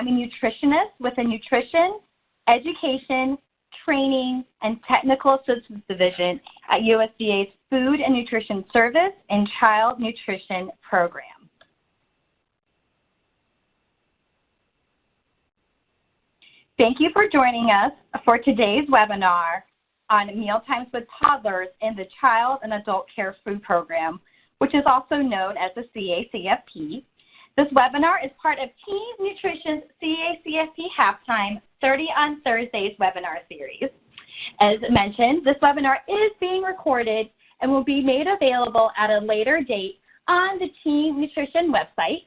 I'm a nutritionist with a nutrition, education, training, and technical assistance division at USDA's Food and Nutrition Service and Child Nutrition Program. Thank you for joining us for today's webinar on Mealtimes with Toddlers in the Child and Adult Care Food Program, which is also known as the CACFP. This webinar is part of Team Nutrition's CACFP Halftime 30 on Thursdays webinar series. As mentioned, this webinar is being recorded and will be made available at a later date on the Team Nutrition website.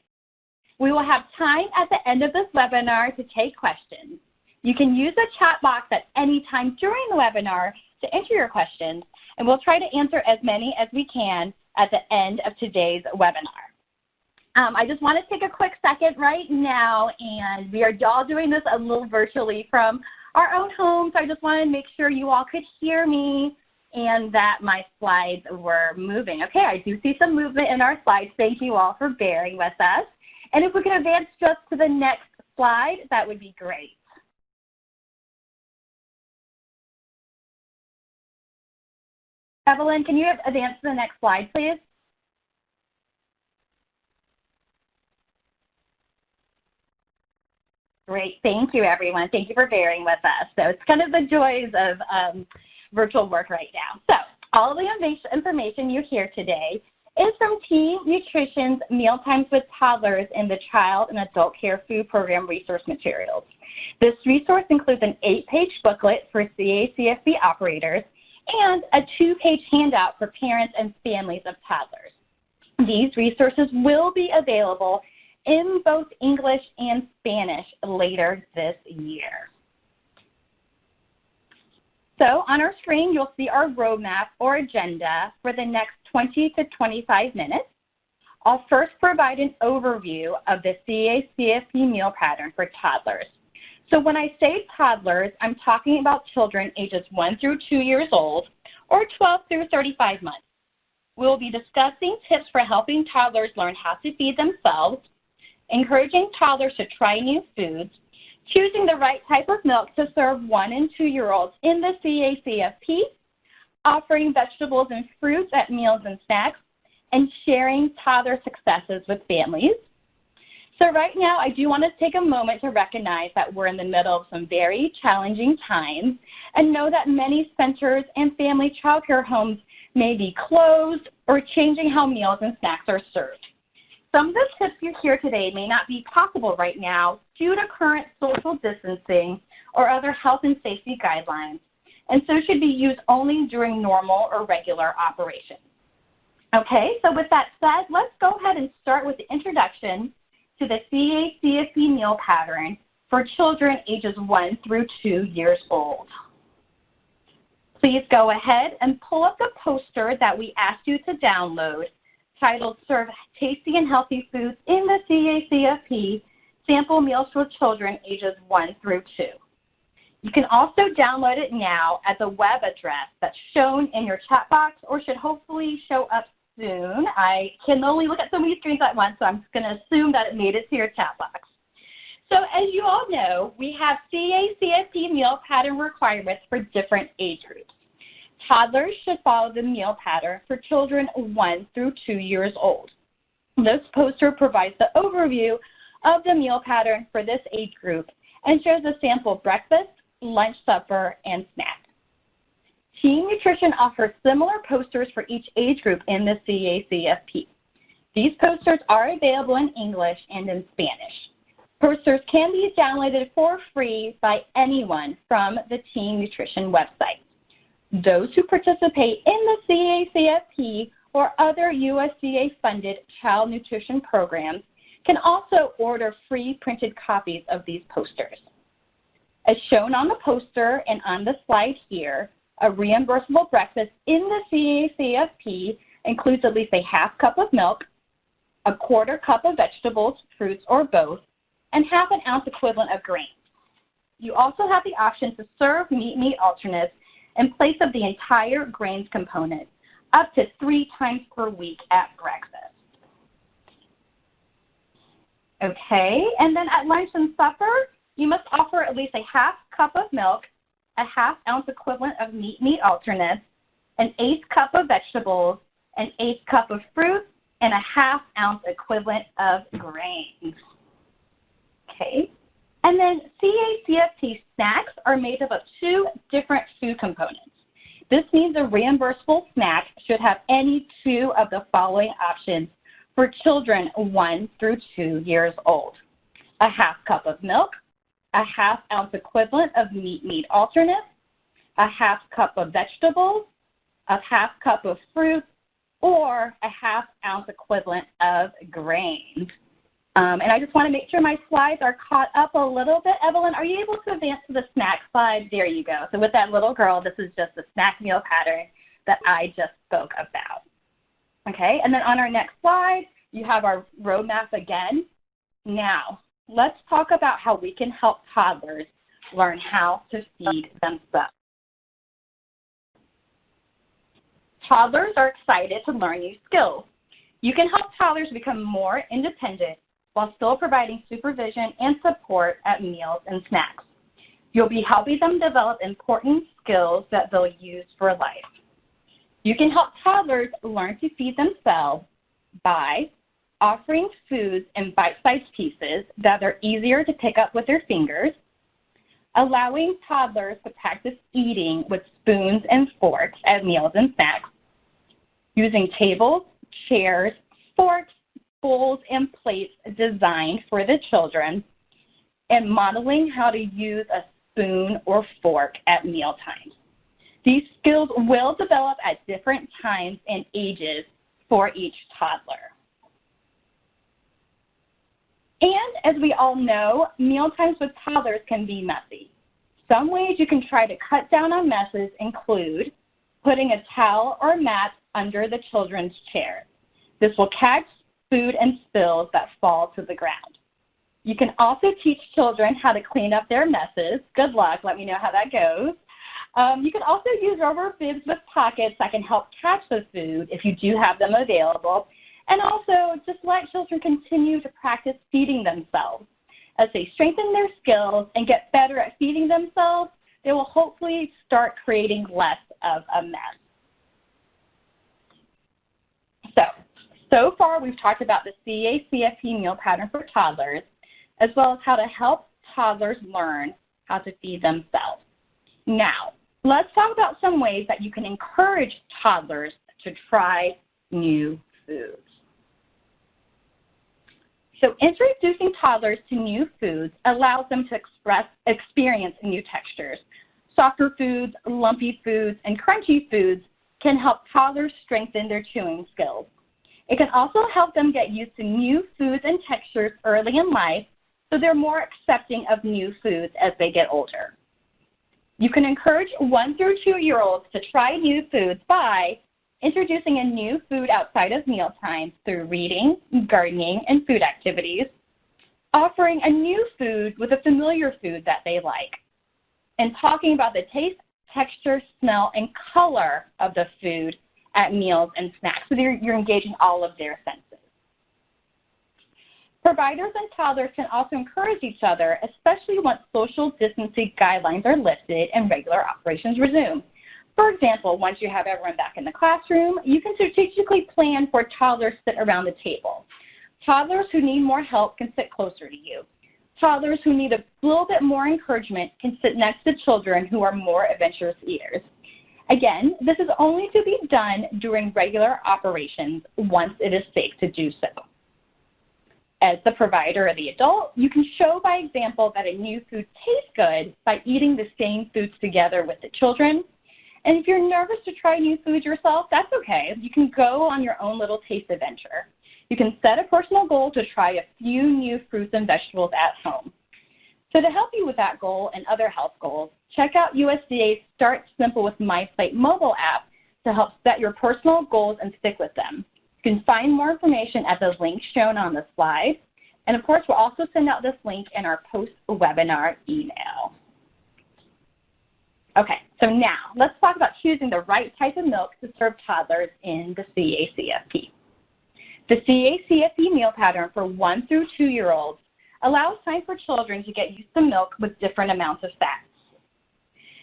We will have time at the end of this webinar to take questions. You can use the chat box at any time during the webinar to enter your questions, and we'll try to answer as many as we can at the end of today's webinar. I just want to take a quick second right now, and we are all doing this a little virtually from our own homes. So I just want to make sure you all could hear me and that my slides were moving. Okay, I do see some movement in our slides. Thank you all for bearing with us. And if we can advance just to the next slide, that would be great. Evelyn, can you advance to the next slide, please? Great, thank you everyone. Thank you for bearing with us. So it's kind of the joys of virtual work right now. So all of the information you hear today is from Team Nutrition's Mealtimes with Toddlers in the Child and Adult Care Food Program resource materials. This resource includes an 8-page booklet for CACFP operators and a 2-page handout for parents and families of toddlers. These resources will be available in both English and Spanish later this year. So on our screen, you'll see our roadmap or agenda for the next 20 to 25 minutes. I'll first provide an overview of the CACFP meal pattern for toddlers. So when I say toddlers, I'm talking about children ages 1 through 2 years old or 12 through 35 months. We'll be discussing tips for helping toddlers learn how to feed themselves, encouraging toddlers to try new foods, choosing the right type of milk to serve 1 and 2 year olds in the CACFP, offering vegetables and fruits at meals and snacks, and sharing toddler successes with families. So right now, I do want to take a moment to recognize that we're in the middle of some very challenging times and know that many centers and family child care homes may be closed or changing how meals and snacks are served. Some of the tips you hear today may not be possible right now due to current social distancing or other health and safety guidelines, and so should be used only during normal or regular operations. Okay, so with that said, let's go ahead and start with the introduction to the CACFP meal pattern for children ages 1 through 2 years old. Please go ahead and pull up the poster that we asked you to download titled Serve Tasty and Healthy Foods in the CACFP Sample Meals for Children ages 1 through 2. You can also download it now at the web address that's shown in your chat box or should hopefully show up soon. I can only look at so many screens at once, so I'm just going to assume that it made it to your chat box. So as you all know, we have CACFP meal pattern requirements for different age groups. Toddlers should follow the meal pattern for children 1 through 2 years old. This poster provides the overview of the meal pattern for this age group and shows a sample breakfast, lunch, supper, and snack. Team Nutrition offers similar posters for each age group in the CACFP. These posters are available in English and in Spanish. Posters can be downloaded for free by anyone from the Team Nutrition website. Those who participate in the CACFP or other USDA-funded child nutrition programs can also order free printed copies of these posters. As shown on the poster and on the slide here, a reimbursable breakfast in the CACFP includes at least a half cup of milk, a quarter cup of vegetables, fruits, or both, and ½ ounce equivalent of grains. You also have the option to serve meat alternates in place of the entire grains component, up to 3 times per week at breakfast. Okay, and then at lunch and supper, you must offer at least a half cup of milk, a half-ounce equivalent of meat alternates, an 1/8 cup of vegetables, an 1/8 cup of fruit, and a half-ounce equivalent of grains. Okay, and then CACFP snacks are made up of 2 different food components. This means a reimbursable snack should have any 2 of the following options for children 1 through 2 years old: a half cup of milk, a half-ounce equivalent of meat alternates, a half cup of vegetables, a half cup of fruit, or a half-ounce equivalent of grains. And I just want to make sure my slides are caught up a little bit. Evelyn, are you able to advance to the snack slide? There you go. So with that little girl, this is just the snack meal pattern that I just spoke about. Okay, and then on our next slide, you have our roadmap again. Now, let's talk about how we can help toddlers learn how to feed themselves. Toddlers are excited to learn new skills. You can help toddlers become more independent while still providing supervision and support at meals and snacks. You'll be helping them develop important skills that they'll use for life. You can help toddlers learn to feed themselves by offering foods in bite-sized pieces that are easier to pick up with their fingers, allowing toddlers to practice eating with spoons and forks at meals and snacks, using tables, chairs, forks, bowls, and plates designed for the children, and modeling how to use a spoon or fork at mealtimes. These skills will develop at different times and ages for each toddler. And as we all know, mealtimes with toddlers can be messy. Some ways you can try to cut down on messes include putting a towel or mat under the children's chairs. This will catch food and spills that fall to the ground. You can also teach children how to clean up their messes. Good luck. Let me know how that goes. You can also use rubber bibs with pockets that can help catch the food if you do have them available. And also just let children continue to practice feeding themselves. As they strengthen their skills and get better at feeding themselves, they will hopefully start creating less of a mess. So far we've talked about the CACFP meal pattern for toddlers, as well as how to help toddlers learn how to feed themselves. Now, let's talk about some ways that you can encourage toddlers to try new foods. So introducing toddlers to new foods allows them to experience new textures. Softer foods, lumpy foods, and crunchy foods can help toddlers strengthen their chewing skills. It can also help them get used to new foods and textures early in life, so they're more accepting of new foods as they get older. You can encourage 1 through 2-year-olds to try new foods by introducing a new food outside of mealtimes through reading, gardening, and food activities, offering a new food with a familiar food that they like, and talking about the taste, texture, smell, and color of the food at meals and snacks. So you're engaging all of their senses. Providers and toddlers can also encourage each other, especially once social distancing guidelines are lifted and regular operations resume. For example, once you have everyone back in the classroom, you can strategically plan for toddlers to sit around the table. Toddlers who need more help can sit closer to you. Toddlers who need a little bit more encouragement can sit next to children who are more adventurous eaters. Again, this is only to be done during regular operations once it is safe to do so. As the provider or the adult, you can show by example that a new food tastes good by eating the same foods together with the children. And if you're nervous to try new foods yourself, that's okay. You can go on your own little taste adventure. You can set a personal goal to try a few new fruits and vegetables at home. So to help you with that goal and other health goals, check out USDA's Start Simple with My Plate mobile app to help set your personal goals and stick with them. You can find more information at the link shown on the slide. And of course, we'll also send out this link in our post-webinar email. Okay, so now let's talk about choosing the right type of milk to serve toddlers in the CACFP. The CACFP meal pattern for 1 through 2-year-olds allows time for children to get used to milk with different amounts of fats.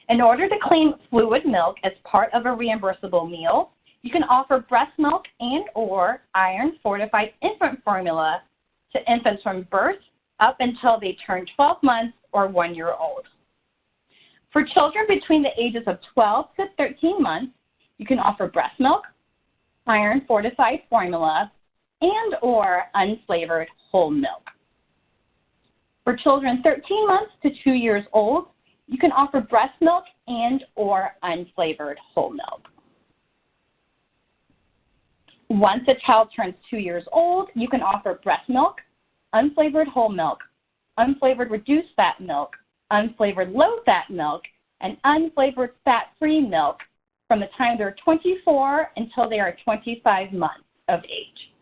In order to claim fluid milk as part of a reimbursable meal, you can offer breast milk and/or iron-fortified infant formula to infants from birth up until they turn 12 months or 1 year old. For children between the ages of 12 to 13 months, you can offer breast milk, iron-fortified formula, and/or unflavored whole milk. For children 13 months to 2 years old, you can offer breast milk and/or unflavored whole milk. Once a child turns 2 years old, you can offer breast milk, unflavored whole milk, unflavored reduced fat milk, unflavored low-fat milk, and unflavored fat-free milk from the time they're 24 until they are 25 months of age.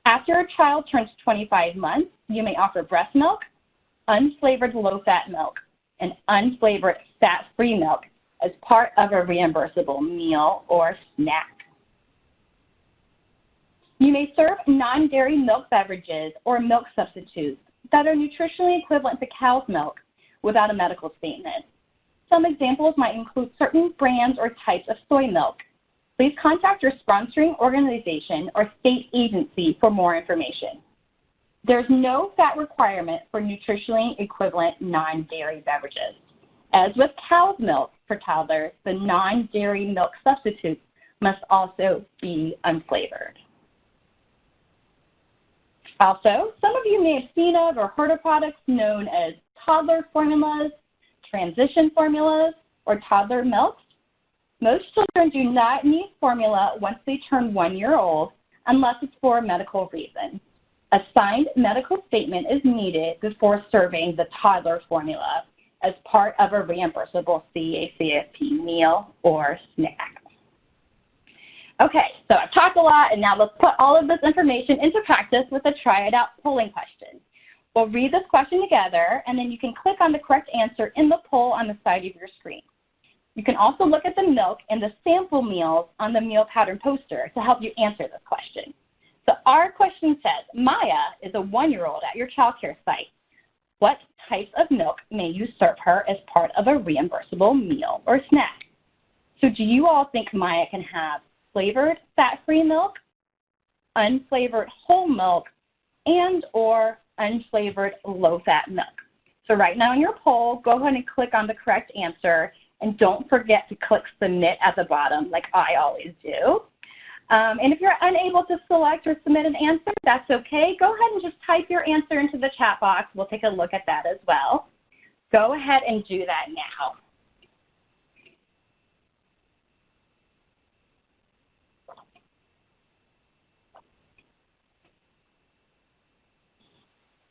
After a child turns 25 months, you may offer breast milk, unflavored low-fat milk, and unflavored fat-free milk as part of a reimbursable meal or snack. You may serve non-dairy milk beverages or milk substitutes that are nutritionally equivalent to cow's milk without a medical statement. Some examples might include certain brands or types of soy milk. Please contact your sponsoring organization or state agency for more information. There's no fat requirement for nutritionally equivalent non-dairy beverages. As with cow's milk for toddlers, the non-dairy milk substitutes must also be unflavored. Also, some of you may have seen of or heard of products known as toddler formulas, transition formulas, or toddler milks. Most children do not need formula once they turn 1 year old unless it's for a medical reason. A signed medical statement is needed before serving the toddler formula as part of a reimbursable CACFP meal or snack. Okay, so I've talked a lot, and now let's put all of this information into practice with a try it out polling question. We'll read this question together, and then you can click on the correct answer in the poll on the side of your screen. You can also look at the milk and the sample meals on the meal pattern poster to help you answer this question. So our question says, Maya is a 1-year-old at your child care site. What types of milk may you serve her as part of a reimbursable meal or snack? So do you all think Maya can have flavored fat-free milk, unflavored whole milk, and/or unflavored low-fat milk? So right now in your poll, go ahead and click on the correct answer, and don't forget to click submit at the bottom like I always do. And if you're unable to select or submit an answer, that's okay. Go ahead and just type your answer into the chat box. We'll take a look at that as well. Go ahead and do that now.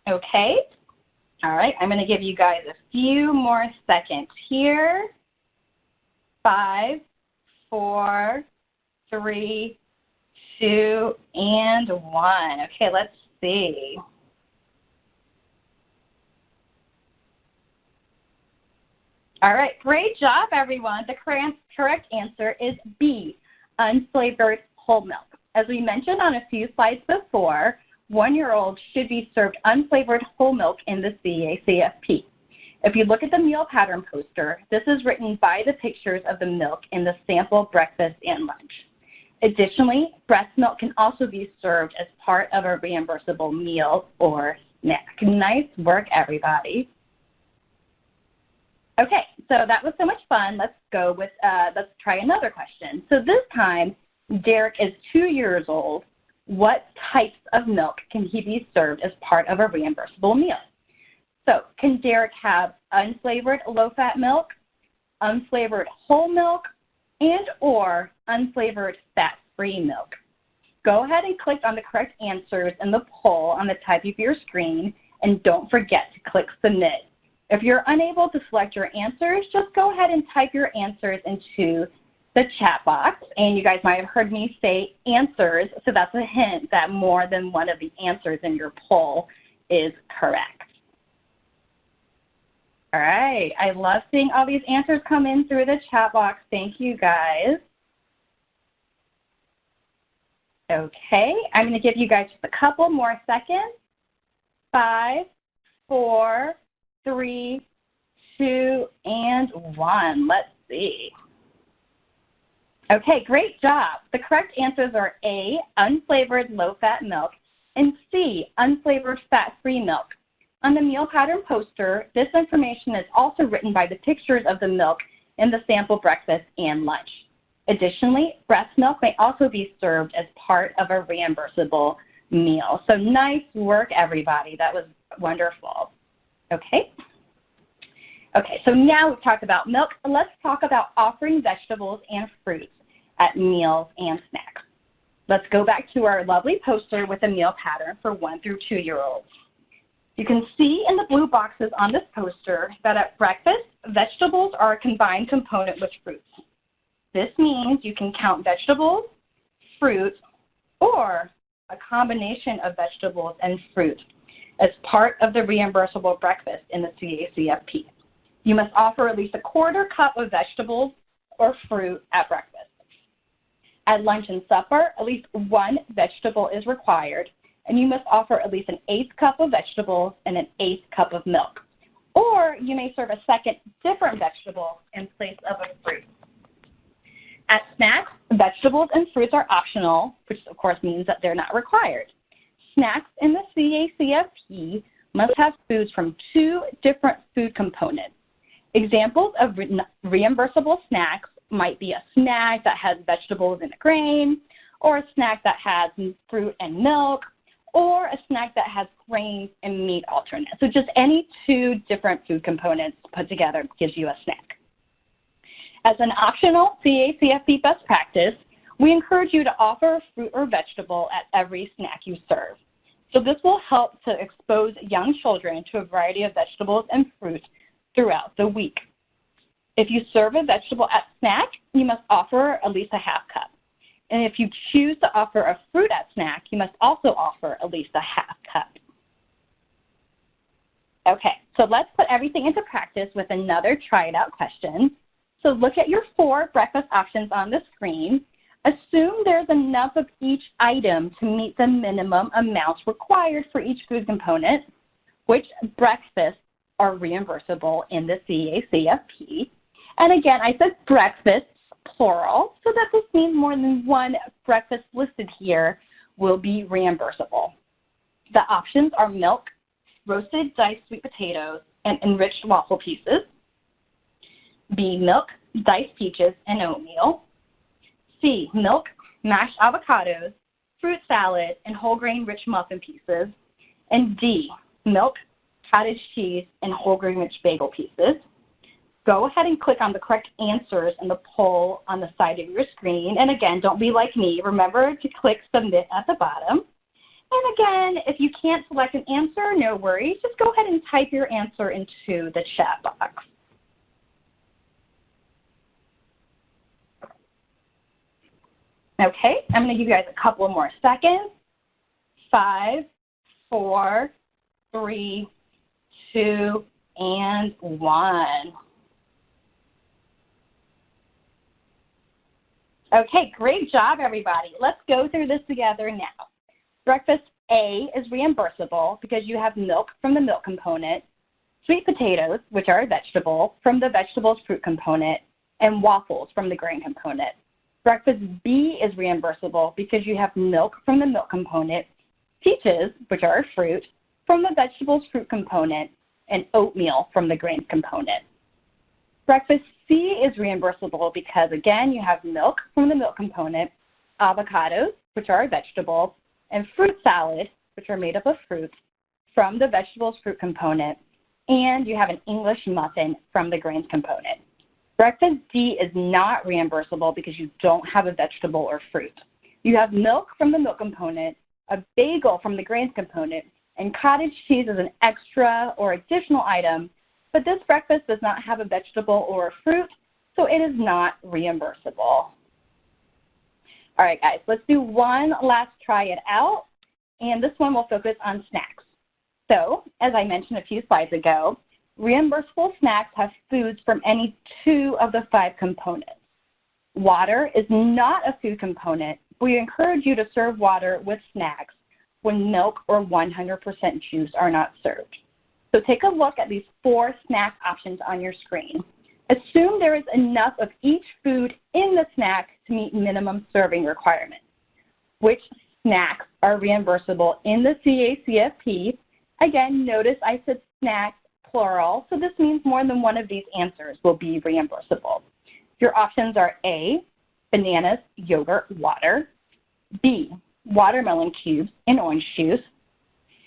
Okay. All right, I'm going to give you guys a few more seconds here. 5, 4, 3, 2, and 1. Okay, let's see. All right, great job, everyone. The correct answer is B, unflavored whole milk. As we mentioned on a few slides before, 1-year-olds should be served unflavored whole milk in the CACFP. If you look at the meal pattern poster, this is written by the pictures of the milk in the sample breakfast and lunch. Additionally, breast milk can also be served as part of a reimbursable meal or snack. Nice work, everybody. Okay, so that was so much fun. Let's go with, let's try another question. So this time, Derek is 2 years old. What types of milk can he be served as part of a reimbursable meal? So can Derek have unflavored low-fat milk, unflavored whole milk, and/or unflavored fat-free milk? Go ahead and click on the correct answers in the poll on the top of your screen, and don't forget to click submit. If you're unable to select your answers, just go ahead and type your answers into the chat box, and you guys might have heard me say answers, so that's a hint that more than one of the answers in your poll is correct. All right, I love seeing all these answers come in through the chat box. Thank you, guys. Okay, I'm going to give you guys just a couple more seconds. 5, 4, 3, 2, and 1. Let's see. Okay, great job. The correct answers are A, unflavored low-fat milk, and C, unflavored fat-free milk. On the meal pattern poster, this information is also written by the pictures of the milk in the sample breakfast and lunch. Additionally, breast milk may also be served as part of a reimbursable meal. So nice work, everybody. That was wonderful. Okay. Okay, so now we've talked about milk. Let's talk about offering vegetables and fruits at meals and snacks. Let's go back to our lovely poster with a meal pattern for 1 through 2-year-olds. You can see in the blue boxes on this poster that at breakfast, vegetables are a combined component with fruits. This means you can count vegetables, fruit, or a combination of vegetables and fruit as part of the reimbursable breakfast in the CACFP. You must offer at least a 1/4 cup of vegetables or fruit at breakfast. At lunch and supper, at least 1 vegetable is required, and you must offer at least an 1/8 cup of vegetables and an 1/8 cup of milk. Or you may serve a second different vegetable in place of a fruit. At snacks, vegetables and fruits are optional, which of course means that they're not required. Snacks in the CACFP must have foods from 2 different food components. Examples of reimbursable snacks might be a snack that has vegetables and a grain, or a snack that has fruit and milk, or a snack that has grains and meat alternates. So just any 2 different food components put together gives you a snack. As an optional CACFP best practice, we encourage you to offer a fruit or vegetable at every snack you serve. So this will help to expose young children to a variety of vegetables and fruit throughout the week. If you serve a vegetable at snack, you must offer at least a 1/2 cup. And if you choose to offer a fruit at snack, you must also offer at least a 1/2 cup. Okay, so let's put everything into practice with another try it out question. So look at your 4 breakfast options on the screen. Assume there's enough of each item to meet the minimum amounts required for each food component. Which breakfasts are reimbursable in the CACFP? And again, I said breakfasts, plural, so that this means more than 1 breakfast listed here will be reimbursable. The options are milk, roasted diced sweet potatoes, and enriched waffle pieces. B, milk, diced peaches, and oatmeal. C, milk, mashed avocados, fruit salad, and whole grain rich muffin pieces. And D, milk, cottage cheese, and whole grain rich bagel pieces. Go ahead and click on the correct answers in the poll on the side of your screen. And again, don't be like me. Remember to click submit at the bottom. And again, if you can't select an answer, no worries. Just go ahead and type your answer into the chat box. Okay, I'm going to give you guys a couple more seconds. 5, 4, 3, 2, and 1. Okay, great job, everybody. Let's go through this together now. Breakfast A is reimbursable because you have milk from the milk component, sweet potatoes, which are a vegetable, from the vegetables fruit component, and waffles from the grain component. Breakfast B is reimbursable because you have milk from the milk component, peaches, which are a fruit, from the vegetables fruit component, and oatmeal from the grain component. Breakfast C is reimbursable because, again, you have milk from the milk component, avocados, which are a vegetable, and fruit salad, which are made up of fruits, from the vegetables fruit component, and you have an English muffin from the grains component. Breakfast D is not reimbursable because you don't have a vegetable or fruit. You have milk from the milk component, a bagel from the grains component, and cottage cheese is an extra or additional item, but this breakfast does not have a vegetable or a fruit, so it is not reimbursable. All right, guys, let's do one last try it out, and this one will focus on snacks. So, as I mentioned a few slides ago, reimbursable snacks have foods from any 2 of the 5 components. Water is not a food component we encourage you to serve water with snacks when milk or 100% juice are not served. So take a look at these 4 snack options on your screen. Assume there is enough of each food in the snack to meet minimum serving requirements. Which snacks are reimbursable in the CACFP? Again, notice I said snacks, plural, so this means more than one of these answers will be reimbursable. Your options are A, bananas, yogurt, water, B, watermelon cubes and orange juice,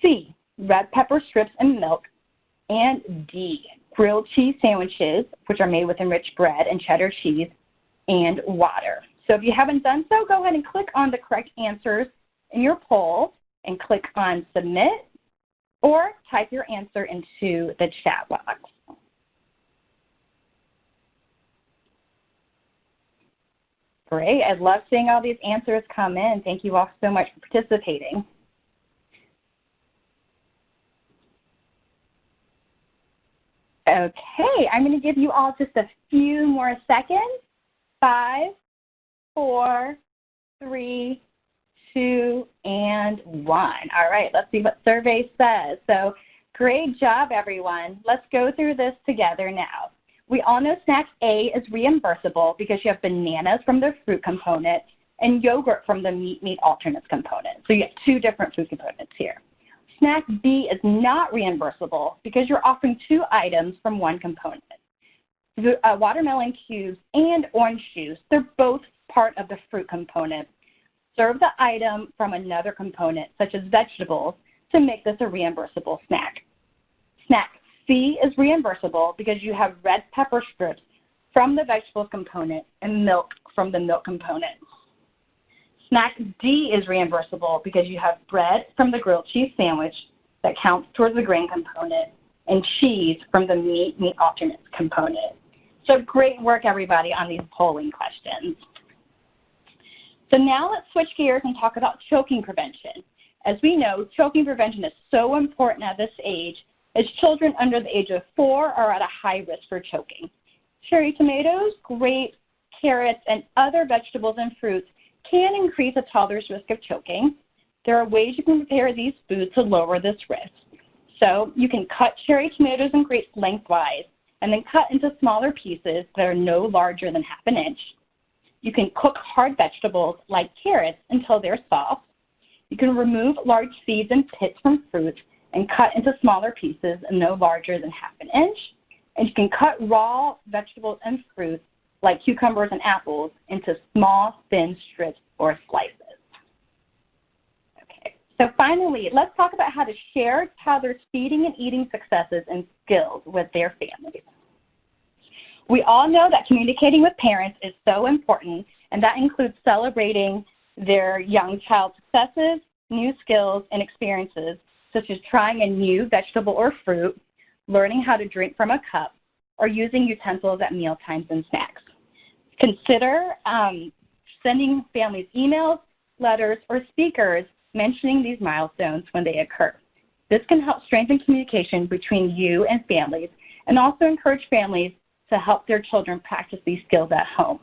C, red pepper strips and milk, and D, grilled cheese sandwiches, which are made with enriched bread and cheddar cheese, and water. So if you haven't done so, go ahead and click on the correct answers in your poll and click on submit, or type your answer into the chat box. Great, I love seeing all these answers come in. Thank you all so much for participating. Okay, I'm going to give you all just a few more seconds. 5, 4, 3, 2, and 1. All right, let's see what survey says. So great job, everyone. Let's go through this together now. We all know snack A is reimbursable because you have bananas from the fruit component and yogurt from the meat alternates component. So you have 2 different food components here. Snack B is not reimbursable because you're offering 2 items from 1 component. The watermelon cubes and orange juice, they're both part of the fruit component. Serve the item from another component, such as vegetables, to make this a reimbursable snack. Snack C is reimbursable because you have red pepper strips from the vegetables component and milk from the milk component. Snack D is reimbursable because you have bread from the grilled cheese sandwich that counts towards the grain component and cheese from the meat alternates component. So great work, everybody, on these polling questions. So now let's switch gears and talk about choking prevention. As we know, choking prevention is so important at this age, as children under the age of 4 are at a high risk for choking. Cherry tomatoes, grapes, carrots, and other vegetables and fruits can increase a toddler's risk of choking. There are ways you can prepare these foods to lower this risk. So you can cut cherry tomatoes and grapes lengthwise and then cut into smaller pieces that are no larger than ½ inch. You can cook hard vegetables like carrots until they're soft. You can remove large seeds and pits from fruit and cut into smaller pieces no larger than ½ inch. And you can cut raw vegetables and fruits like cucumbers and apples into small, thin strips or slices. Okay, so finally, let's talk about how to share toddlers' feeding and eating successes and skills with their families. We all know that communicating with parents is so important, and that includes celebrating their young child's successes, new skills, and experiences, such as trying a new vegetable or fruit, learning how to drink from a cup, or using utensils at mealtimes and snacks. Consider sending families emails, letters, or speakers mentioning these milestones when they occur. This can help strengthen communication between you and families and also encourage families to help their children practice these skills at home.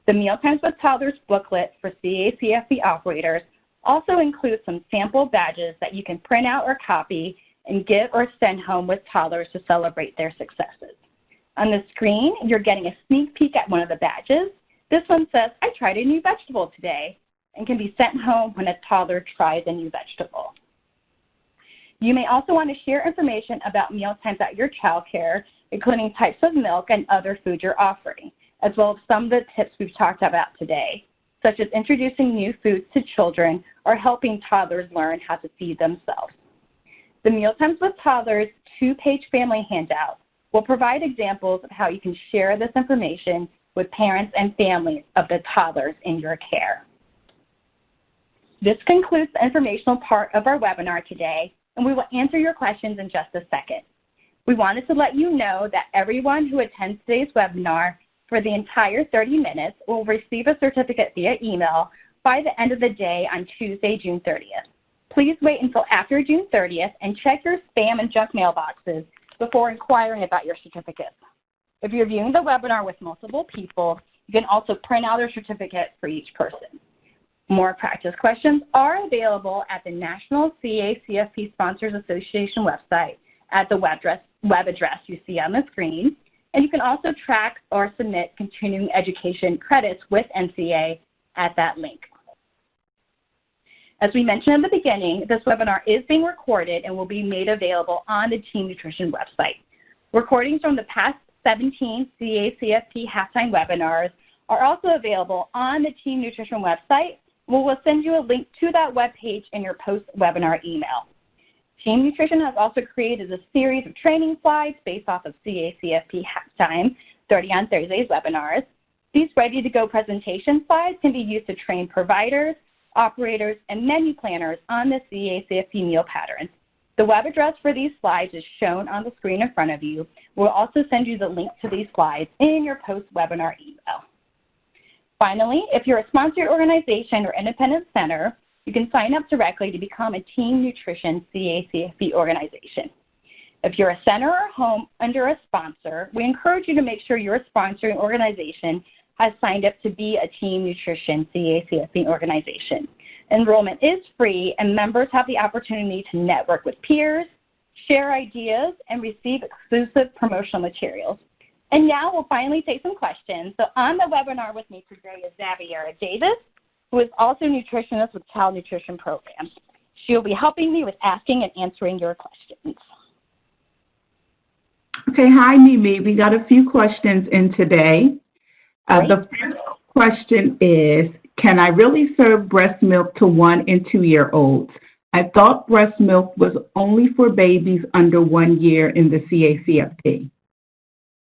The Mealtimes with Toddlers booklet for CACFP operators also includes some sample badges that you can print out or copy and give or send home with toddlers to celebrate their successes. On the screen, you're getting a sneak peek at one of the badges. This one says, "I tried a new vegetable today," and can be sent home when a toddler tries a new vegetable. You may also want to share information about mealtimes at your child care, including types of milk and other food you're offering, as well as some of the tips we've talked about today, such as introducing new foods to children or helping toddlers learn how to feed themselves. The Mealtimes with Toddlers 2-page family handout will provide examples of how you can share this information with parents and families of the toddlers in your care. This concludes the informational part of our webinar today, and we will answer your questions in just a second. We wanted to let you know that everyone who attends today's webinar for the entire 30 minutes will receive a certificate via email by the end of the day on Tuesday, June 30th. Please wait until after June 30th and check your spam and junk mailboxes before inquiring about your certificates. If you're viewing the webinar with multiple people, you can also print out a certificate for each person. More practice questions are available at the National CACFP Sponsors Association website at the web address you see on the screen. And you can also track or submit continuing education credits with NCA at that link. As we mentioned in the beginning, this webinar is being recorded and will be made available on the Team Nutrition website. Recordings from the past 17 CACFP halftime webinars are also available on the Team Nutrition website. We will send you a link to that webpage in your post-webinar email. Team Nutrition has also created a series of training slides based off of CACFP halftime 30 on Thursdays webinars. These ready-to-go presentation slides can be used to train providers, operators, and menu planners on the CACFP meal patterns. The web address for these slides is shown on the screen in front of you. We'll also send you the link to these slides in your post-webinar email. Finally, if you're a sponsored organization or independent center, you can sign up directly to become a Team Nutrition CACFP organization. If you're a center or home under a sponsor, we encourage you to make sure your sponsoring organization has signed up to be a Team Nutrition CACFP organization. Enrollment is free, and members have the opportunity to network with peers, share ideas, and receive exclusive promotional materials. And now we'll finally take some questions. So on the webinar with me today is Zaviera Davis, who is also a nutritionist with Child Nutrition Programs. She'll be helping me with asking and answering your questions. Okay, hi Mimi. We got a few questions in today. The first question is, can I really serve breast milk to 1 and 2-year-olds? I thought breast milk was only for babies under 1 year in the CACFP.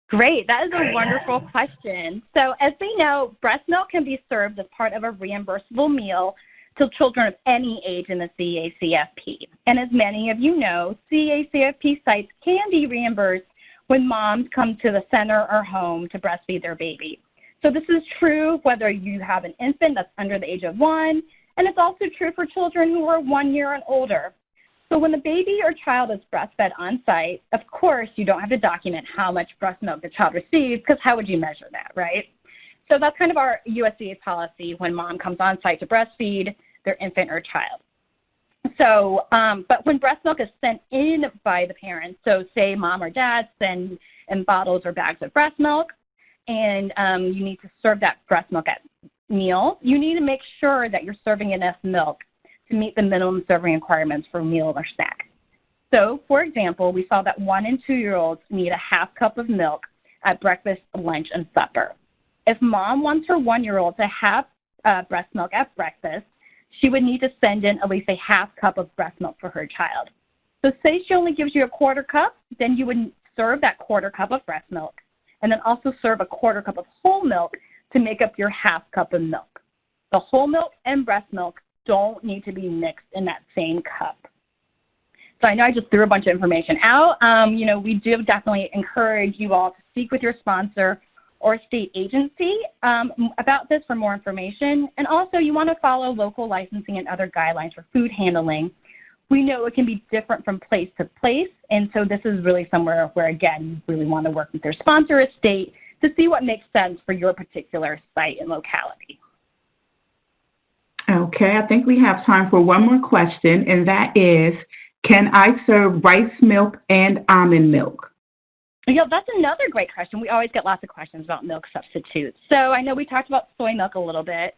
Great, that is a wonderful question. So as we know, breast milk can be served as part of a reimbursable meal to children of any age in the CACFP. And as many of you know, CACFP sites can be reimbursed when moms come to the center or home to breastfeed their baby. So this is true whether you have an infant that's under the age of 1, and it's also true for children who are 1 year and older. So when the baby or child is breastfed on site, of course, you don't have to document how much breast milk the child receives, because how would you measure that, right? So that's kind of our USDA policy when mom comes on site to breastfeed their infant or child. So, but when breast milk is sent in by the parents, so say mom or dad send in bottles or bags of breast milk, and you need to serve that breast milk at meals, you need to make sure that you're serving enough milk to meet the minimum serving requirements for meal or snack. So, for example, we saw that 1 and 2-year-olds need a ½ cup of milk at breakfast, lunch, and supper. If mom wants her 1-year-old to have breast milk at breakfast, she would need to send in at least a ½ cup of breast milk for her child. So say she only gives you a ¼ cup, then you would serve that ¼ cup of breast milk, and then also serve a ¼ cup of whole milk to make up your ½ cup of milk. The whole milk and breast milk don't need to be mixed in that same cup. So I know I just threw a bunch of information out. You know, we do definitely encourage you all to speak with your sponsor or state agency about this for more information. And also you want to follow local licensing and other guidelines for food handling. We know it can be different from place to place, and so this is really somewhere where, again, you really want to work with your sponsor or state to see what makes sense for your particular site and locality. Okay, I think we have time for one more question, and that is, can I serve rice milk and almond milk? Yeah, that's another great question. We always get lots of questions about milk substitutes. So I know we talked about soy milk a little bit.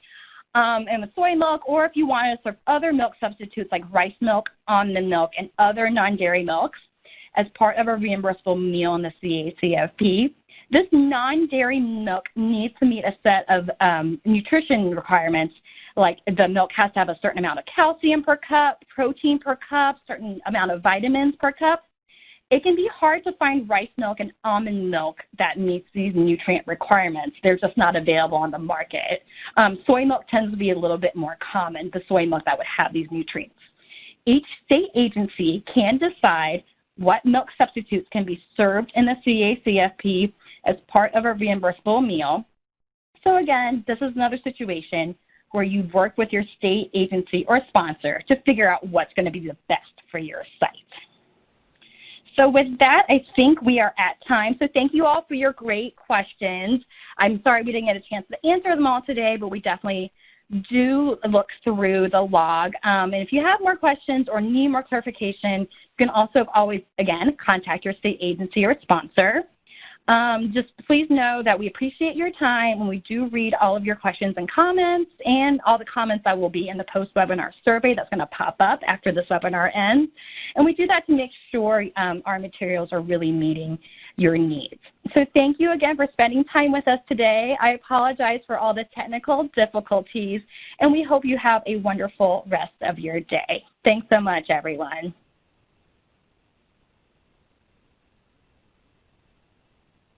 And with soy milk, or if you want to serve other milk substitutes like rice milk, almond milk, and other non-dairy milks as part of a reimbursable meal in the CACFP, this non-dairy milk needs to meet a set of nutrition requirements, like the milk has to have a certain amount of calcium per cup, protein per cup, certain amount of vitamins per cup. It can be hard to find rice milk and almond milk that meets these nutrient requirements. They're just not available on the market. Soy milk tends to be a little bit more common, the soy milk that would have these nutrients. Each state agency can decide what milk substitutes can be served in the CACFP as part of a reimbursable meal. So again, this is another situation where you work with your state agency or sponsor to figure out what's going to be the best for your site. So with that, I think we are at time. So thank you all for your great questions. I'm sorry we didn't get a chance to answer them all today, but we definitely do look through the log. And if you have more questions or need more clarification, you can also always, again, contact your state agency or sponsor. Just please know that we appreciate your time, and we do read all of your questions and comments, and all the comments that will be in the post-webinar survey that's going to pop up after this webinar ends. And we do that to make sure our materials are really meeting your needs. So thank you again for spending time with us today. I apologize for all the technical difficulties, and we hope you have a wonderful rest of your day. Thanks so much, everyone.